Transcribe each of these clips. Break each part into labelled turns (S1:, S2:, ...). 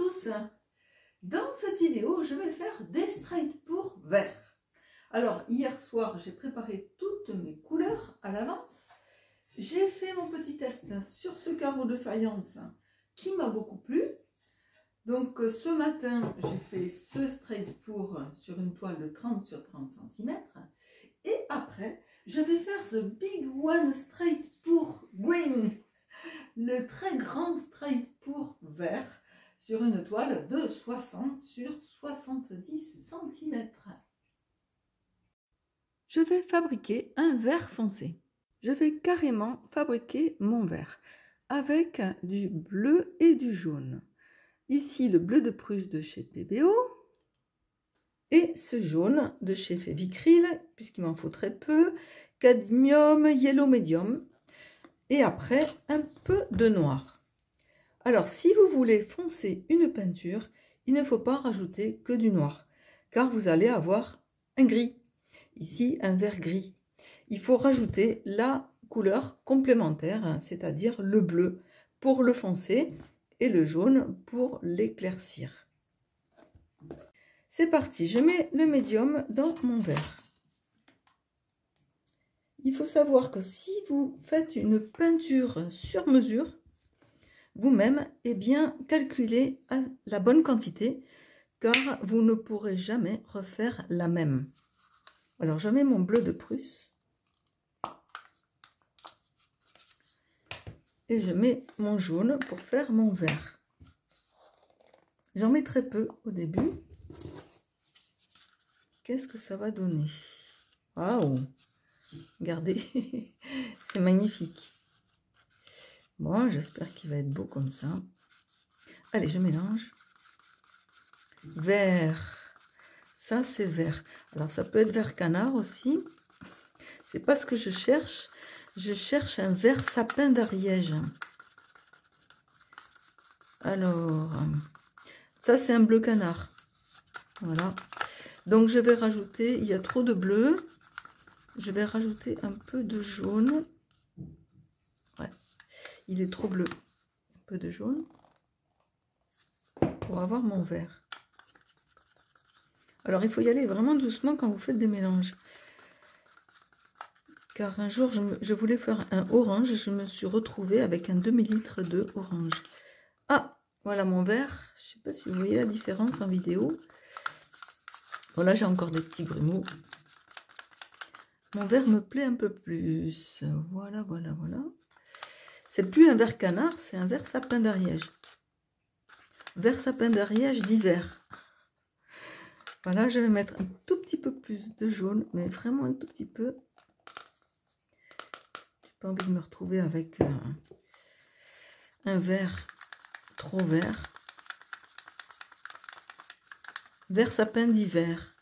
S1: tous. Dans cette vidéo, je vais faire des straight pour vert. Alors, hier soir, j'ai préparé toutes mes couleurs à l'avance. J'ai fait mon petit test sur ce carreau de faïence qui m'a beaucoup plu. Donc, ce matin, j'ai fait ce straight pour sur une toile de 30 sur 30 cm. Et après, je vais faire the big one straight pour green. Le très grand straight pour vert sur une toile de 60 sur 70 cm. Je vais fabriquer un vert foncé. Je vais carrément fabriquer mon vert avec du bleu et du jaune. Ici, le bleu de Prusse de chez PBO et ce jaune de chez Févicryl, puisqu'il m'en faut très peu, cadmium, yellow medium. Et après, un peu de noir. Alors, si vous voulez foncer une peinture, il ne faut pas rajouter que du noir, car vous allez avoir un gris. Ici, un vert gris. Il faut rajouter la couleur complémentaire, c'est-à-dire le bleu pour le foncer et le jaune pour l'éclaircir. C'est parti, je mets le médium dans mon verre. Il faut savoir que si vous faites une peinture sur mesure, vous-même, eh bien, calculez la bonne quantité, car vous ne pourrez jamais refaire la même. Alors, je mets mon bleu de Prusse. Et je mets mon jaune pour faire mon vert. J'en mets très peu au début. Qu'est-ce que ça va donner? Waouh! Regardez, c'est magnifique. Bon, j'espère qu'il va être beau comme ça. Allez, je mélange. Vert. Ça, c'est vert. Alors, ça peut être vert canard aussi. C'est pas ce que je cherche. Je cherche un vert sapin d'Ariège. Alors, ça, c'est un bleu canard. Voilà. Donc, je vais rajouter, il y a trop de bleu. Je vais rajouter un peu de jaune. Ouais, il est trop bleu. Un peu de jaune. Pour avoir mon vert. Alors, il faut y aller vraiment doucement quand vous faites des mélanges. Car un jour, je voulais faire un orange et je me suis retrouvée avec un demi-litre de orange. Ah, voilà mon vert. Je ne sais pas si vous voyez la différence en vidéo. Bon, là, j'ai encore des petits grumeaux. Mon vert me plaît un peu plus. Voilà, voilà, voilà. C'est plus un vert canard, c'est un vert sapin d'Ariège. Vert sapin d'Ariège d'hiver. Voilà, je vais mettre un tout petit peu plus de jaune, mais vraiment un tout petit peu. J'ai pas envie de me retrouver avec un vert trop vert. Vert sapin d'hiver.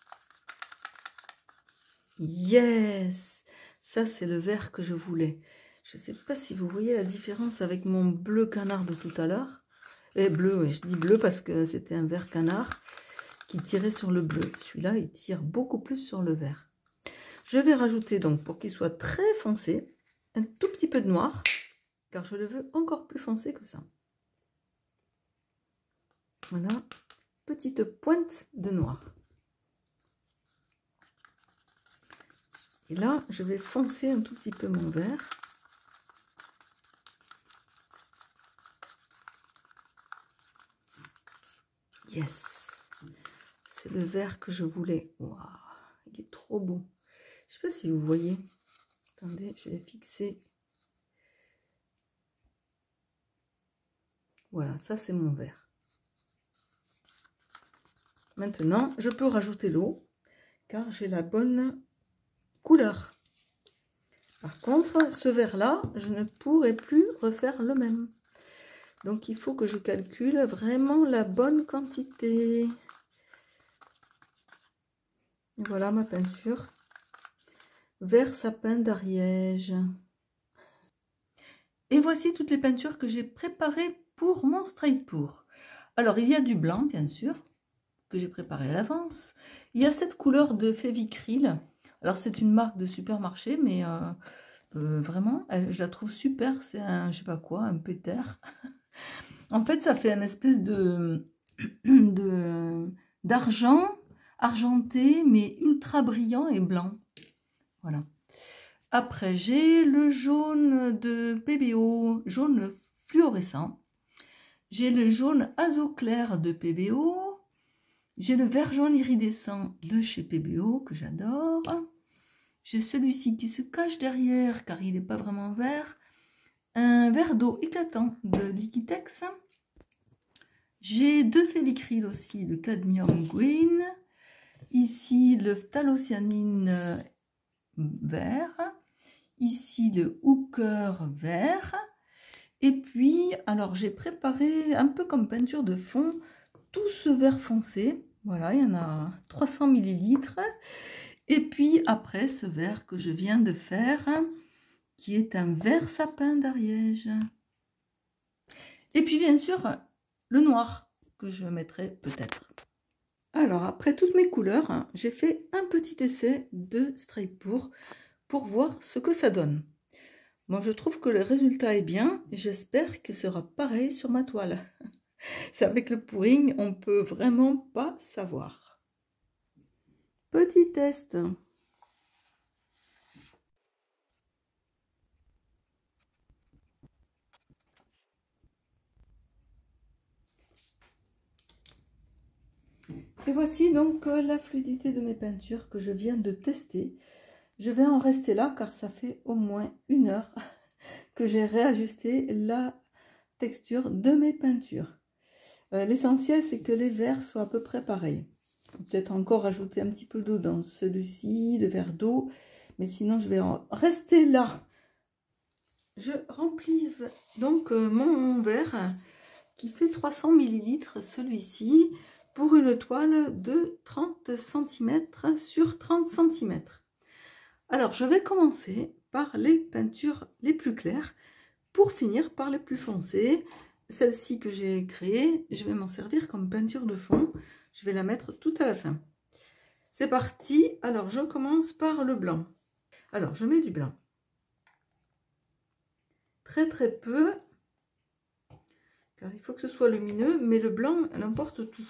S1: Yes! Ça, c'est le vert que je voulais. Je ne sais pas si vous voyez la différence avec mon bleu canard de tout à l'heure. Et bleu, oui, je dis bleu parce que c'était un vert canard qui tirait sur le bleu. Celui-là, il tire beaucoup plus sur le vert. Je vais rajouter, donc, pour qu'il soit très foncé, un tout petit peu de noir, car je le veux encore plus foncé que ça. Voilà, petite pointe de noir. Et là, je vais foncer un tout petit peu mon vert. Yes! C'est le vert que je voulais. Waouh! Il est trop beau. Je ne sais pas si vous voyez. Attendez, je vais fixer. Voilà, ça c'est mon vert. Maintenant, je peux rajouter l'eau, car j'ai la bonne couleur. Par contre, ce vert-là, je ne pourrai plus refaire le même. Donc, il faut que je calcule vraiment la bonne quantité. Et voilà ma peinture. Vert sapin d'Ariège. Et voici toutes les peintures que j'ai préparées pour mon straight pour. Alors, il y a du blanc, bien sûr, que j'ai préparé à l'avance. Il y a cette couleur de Févicryl. Alors, c'est une marque de supermarché, mais vraiment, je la trouve super. C'est un, je sais pas quoi, un pétard. En fait, ça fait une espèce de d'argent, argenté, mais ultra brillant et blanc. Voilà. Après, j'ai le jaune de PBO, jaune fluorescent. J'ai le jaune azo clair de PBO. J'ai le vert jaune iridescent de chez PBO, que j'adore. J'ai celui-ci qui se cache derrière, car il n'est pas vraiment vert. Un vert d'eau éclatant de Liquitex. J'ai deux févicrils aussi, le cadmium green. Ici, le phthalocyanine vert. Ici, le hooker vert. Et puis, alors j'ai préparé un peu comme peinture de fond tout ce vert foncé. Voilà, il y en a 300 ml. Et puis après, ce vert que je viens de faire, qui est un vert sapin d'Ariège. Et puis bien sûr, le noir que je mettrai peut-être. Alors après toutes mes couleurs, j'ai fait un petit essai de Strike pour voir ce que ça donne. Moi je trouve que le résultat est bien et j'espère qu'il sera pareil sur ma toile. C'est avec le pouring, on peut vraiment pas savoir. Petit test. Et voici donc la fluidité de mes peintures que je viens de tester. Je vais en rester là car ça fait au moins 1 heure que j'ai réajusté la texture de mes peintures. L'essentiel, c'est que les verres soient à peu près pareils. Peut-être encore ajouter un petit peu d'eau dans celui-ci, le verre d'eau, mais sinon je vais en rester là. Je remplis donc mon verre qui fait 300 ml, celui-ci, pour une toile de 30 cm sur 30 cm. Alors, je vais commencer par les peintures les plus claires pour finir par les plus foncées. Celle-ci que j'ai créée, je vais m'en servir comme peinture de fond. Je vais la mettre tout à la fin. C'est parti. Alors, je commence par le blanc. Alors, je mets du blanc. Très très peu, car il faut que ce soit lumineux, mais le blanc, elle emporte tout.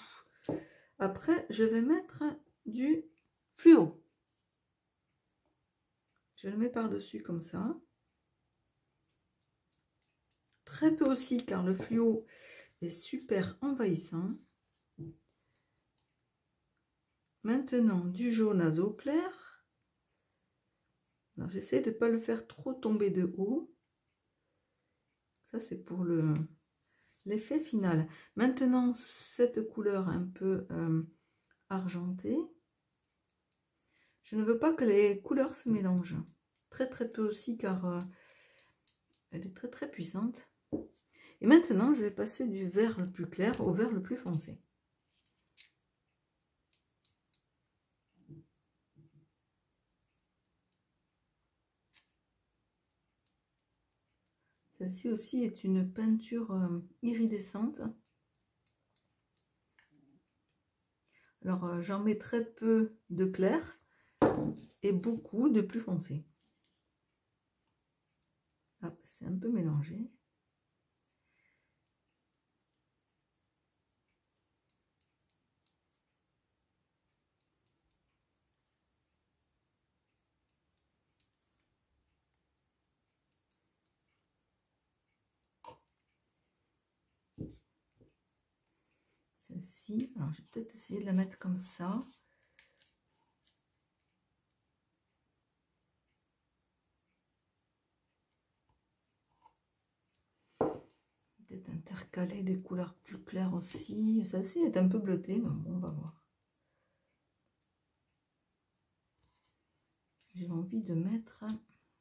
S1: Après, je vais mettre du fluo. Je le mets par-dessus comme ça. Très peu aussi, car le fluo est super envahissant. Maintenant, du jaune azo clair. J'essaie de ne pas le faire trop tomber de haut. Ça, c'est pour l'effet final. Maintenant, cette couleur un peu argentée. Je ne veux pas que les couleurs se mélangent. Très très peu aussi, car elle est très très puissante. Et maintenant, je vais passer du vert le plus clair au vert le plus foncé. Celle-ci aussi est une peinture iridescente. Alors, j'en mets très peu de clair et beaucoup de plus foncé. C'est un peu mélangé. Celle-ci, alors je vais peut-être essayer de la mettre comme ça. Peut-être intercaler des couleurs plus claires aussi. Celle-ci est un peu bleutée, mais bon, on va voir. J'ai envie de mettre,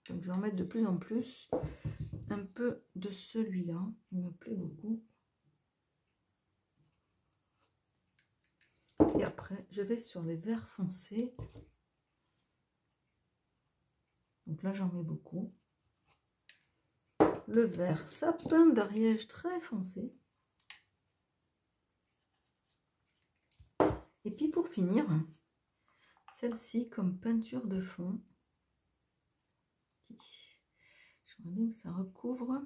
S1: donc je vais en mettre de plus en plus, un peu de celui-là. Il me plaît beaucoup. Et après, je vais sur les verts foncés. Donc là, j'en mets beaucoup. Le vert sapin d'Ariège très foncé. Et puis pour finir, celle-ci comme peinture de fond. J'aimerais bien que ça recouvre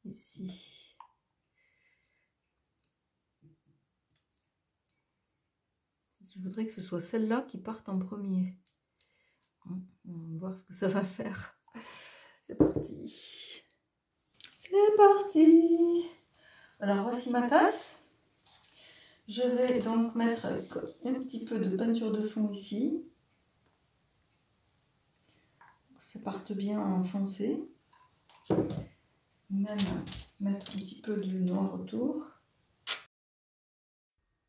S1: ici Je voudrais que ce soit celle-là qui parte en premier. On va voir ce que ça va faire. C'est parti. C'est parti. Alors voici ma tasse. Je vais donc mettre avec un petit peu de peinture de fond ici. Ça parte bien en foncé. Même mettre un petit peu de noir autour.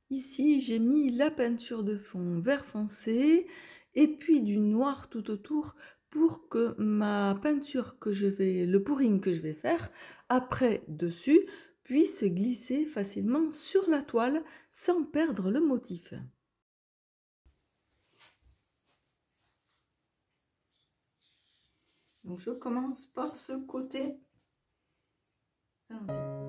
S1: Ici, j'ai mis la peinture de fond vert foncé et puis du noir tout autour pour que ma peinture le pouring que je vais faire après dessus puisse glisser facilement sur la toile sans perdre le motif. Donc je commence par ce côté. Allons-y.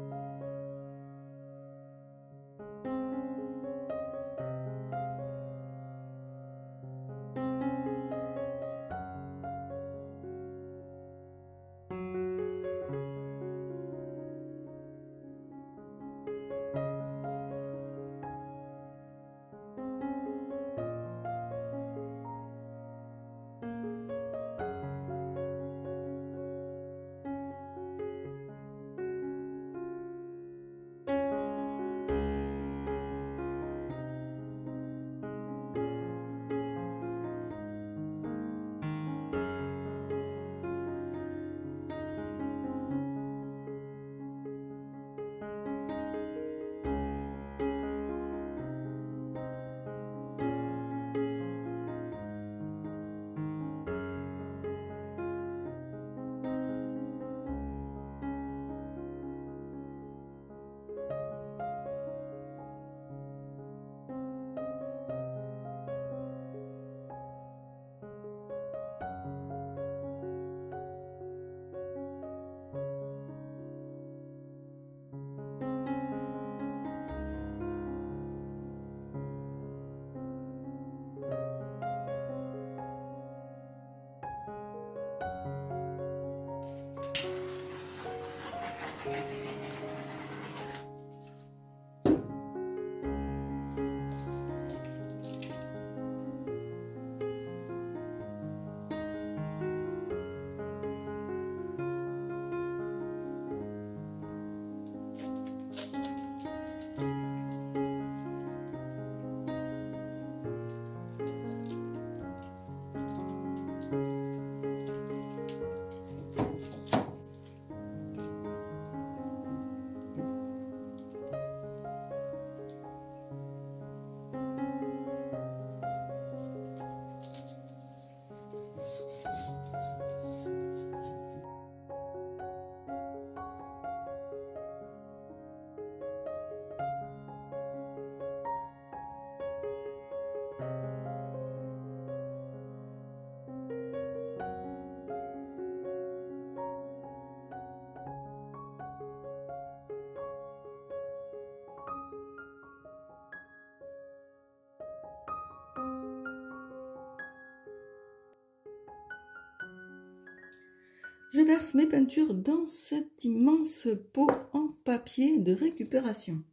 S1: Je verse mes peintures dans cet immense pot en papier de récupération.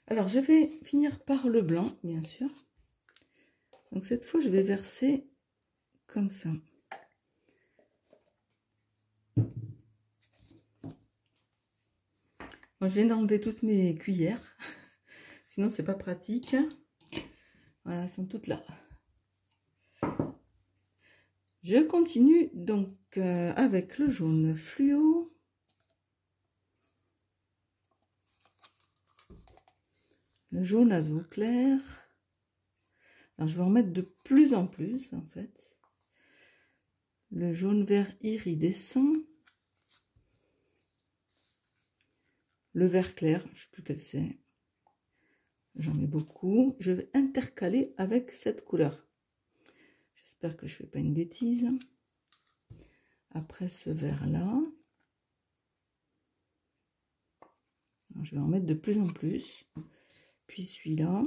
S1: Alors, je vais finir par le blanc, bien sûr. Donc, cette fois, je vais verser comme ça. Bon, je viens d'enlever toutes mes cuillères. Sinon, c'est pas pratique. Voilà, elles sont toutes là. Je continue donc avec le jaune fluo. Le jaune azur clair. Alors, je vais en mettre de plus en plus, en fait. Le jaune vert iridescent. Le vert clair, je ne sais plus quel c'est. J'en mets beaucoup. Je vais intercaler avec cette couleur. J'espère que je ne fais pas une bêtise. Après ce vert-là, je vais en mettre de plus en plus. Puis celui-là.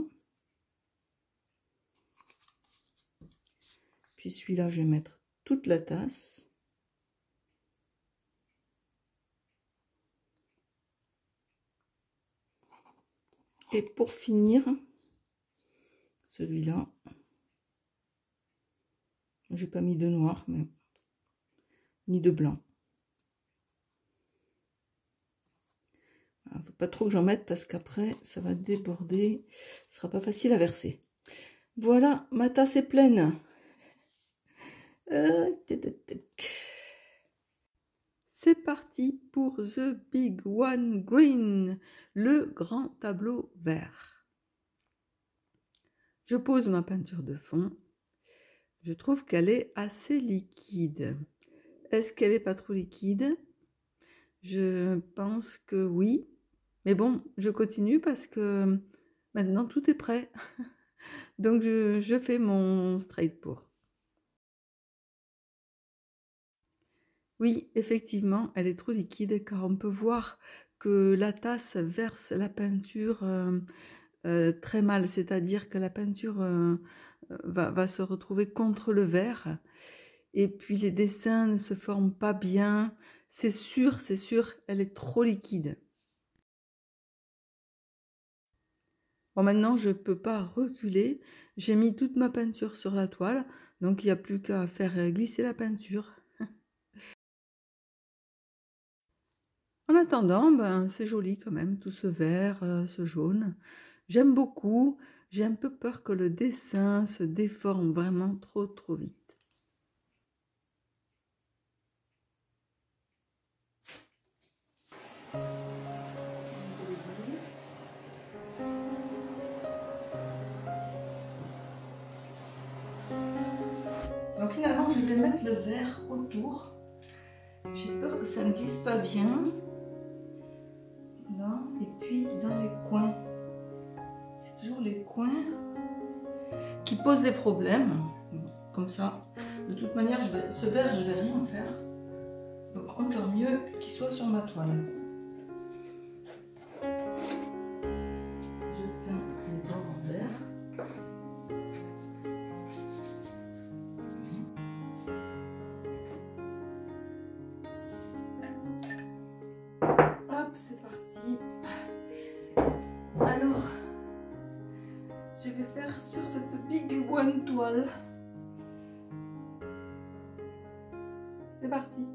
S1: Puis celui-là, je vais mettre toute la tasse. Et pour finir, celui-là. J'ai pas mis de noir, mais ni de blanc. Il ne faut pas trop que j'en mette parce qu'après ça va déborder. Ce sera pas facile à verser. Voilà, ma tasse est pleine. C'est parti pour The Big One Green, le grand tableau vert. Je pose ma peinture de fond. Je trouve qu'elle est assez liquide. Est-ce qu'elle n'est pas trop liquide? Je pense que oui. Mais bon, je continue parce que maintenant tout est prêt. Donc je fais mon straight pour. Oui, effectivement, elle est trop liquide car on peut voir que la tasse verse la peinture très mal. C'est-à-dire que la peinture va se retrouver contre le verre. Et puis les dessins ne se forment pas bien. C'est sûr, elle est trop liquide. Bon, maintenant, je ne peux pas reculer. J'ai mis toute ma peinture sur la toile. Donc, il n'y a plus qu'à faire glisser la peinture. En attendant, ben, c'est joli quand même, tout ce vert, ce jaune. J'aime beaucoup. J'ai un peu peur que le dessin se déforme vraiment trop vite. Donc finalement, je vais mettre le vert autour. J'ai peur que ça ne glisse pas bien. Là, et puis dans les coins. C'est toujours les coins qui posent des problèmes. Comme ça, de toute manière, ce vert, je ne vais rien faire. Donc encore mieux qu'il soit sur ma toile. Je peins les bords en vert. Hop, c'est parti. Alors, je vais faire sur cette Big One toile. C'est parti.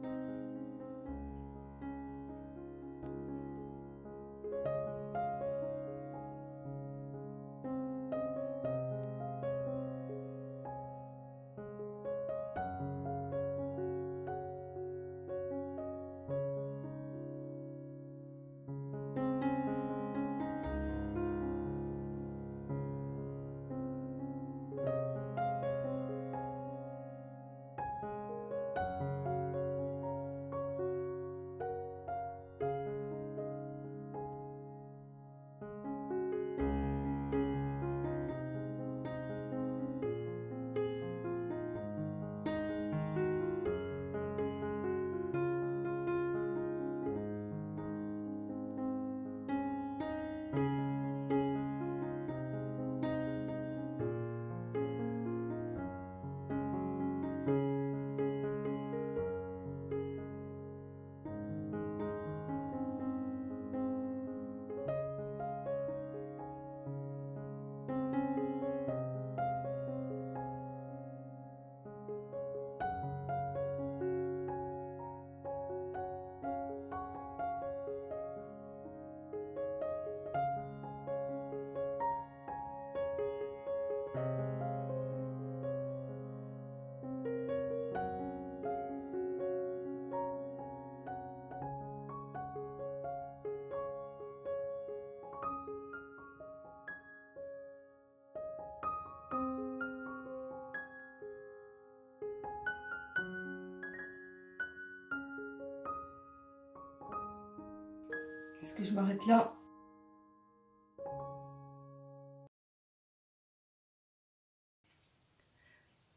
S1: Est-ce que je m'arrête là?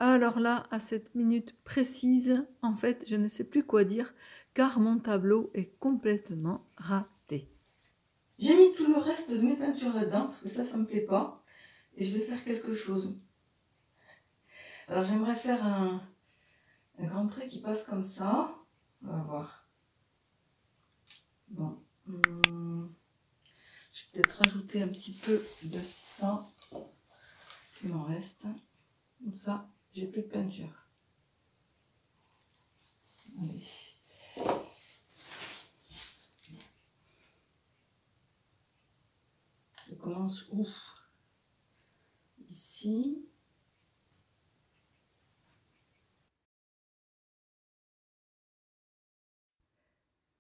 S1: Alors là, à cette minute précise, en fait, je ne sais plus quoi dire, car mon tableau est complètement raté. J'ai mis tout le reste de mes peintures là-dedans, parce que ça me plaît pas, et je vais faire quelque chose. Alors j'aimerais faire un grand trait qui passe comme ça. On va voir. Bon. Je vais peut-être rajouter un petit peu de ça. qu'il m'en reste. Comme ça, j'ai plus de peinture. Allez. Je commence où? Ici.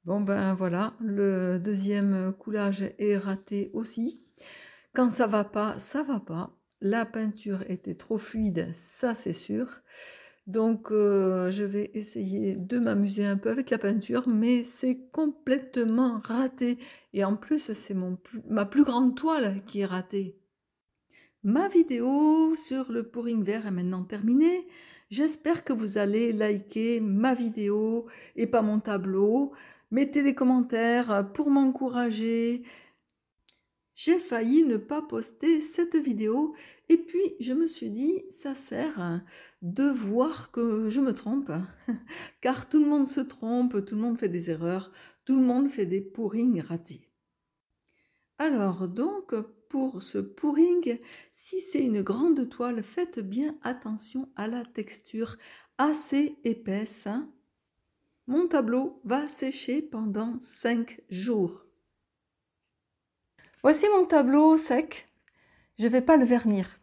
S1: Bon ben voilà, le deuxième coulage est raté aussi. Quand ça va pas, ça va pas. La peinture était trop fluide, ça c'est sûr. Donc je vais essayer de m'amuser un peu avec la peinture, mais c'est complètement raté. Et en plus, c'est ma plus grande toile qui est ratée. Ma vidéo sur le pouring vert est maintenant terminée. J'espère que vous allez liker ma vidéo et pas mon tableau. Mettez des commentaires pour m'encourager. J'ai failli ne pas poster cette vidéo et puis je me suis dit ça sert de voir que je me trompe car tout le monde se trompe, tout le monde fait des erreurs, tout le monde fait des pourrings ratés. Alors donc pour ce pouring, si c'est une grande toile, faites bien attention à la texture assez épaisse. Mon tableau va sécher pendant 5 jours. Voici mon tableau sec. Je ne vais pas le vernir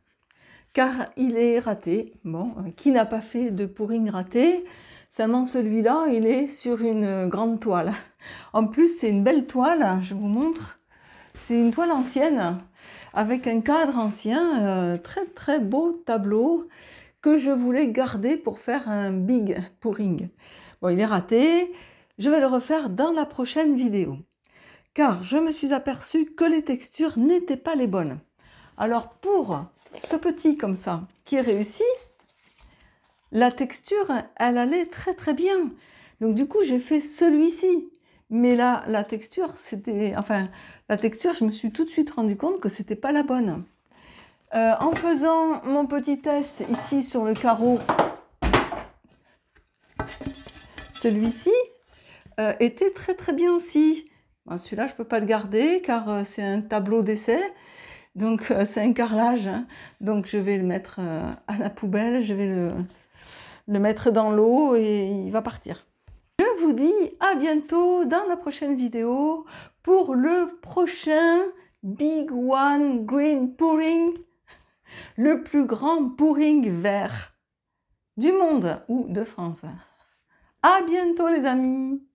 S1: car il est raté. Bon, qui n'a pas fait de pouring raté? Seulement celui-là, il est sur une grande toile. En plus, c'est une belle toile, je vous montre. C'est une toile ancienne avec un cadre ancien, très très beau tableau que je voulais garder pour faire un big pouring. Bon, il est raté. Je vais le refaire dans la prochaine vidéo. Car je me suis aperçue que les textures n'étaient pas les bonnes. Alors pour ce petit comme ça qui est réussi, la texture elle allait très très bien. Donc du coup j'ai fait celui-ci. Mais là la texture c'était, enfin la texture je me suis tout de suite rendu compte que c'était pas la bonne. En faisant mon petit test ici sur le carreau, celui-ci était très très bien aussi. Bon, celui-là je peux pas le garder car c'est un tableau d'essai. Donc c'est un carrelage, hein. Donc je vais le mettre à la poubelle, je vais le mettre dans l'eau et il va partir. Je vous dis à bientôt dans la prochaine vidéo pour le prochain Big One Green Pouring, le plus grand pouring vert du monde ou de France. À bientôt les amis!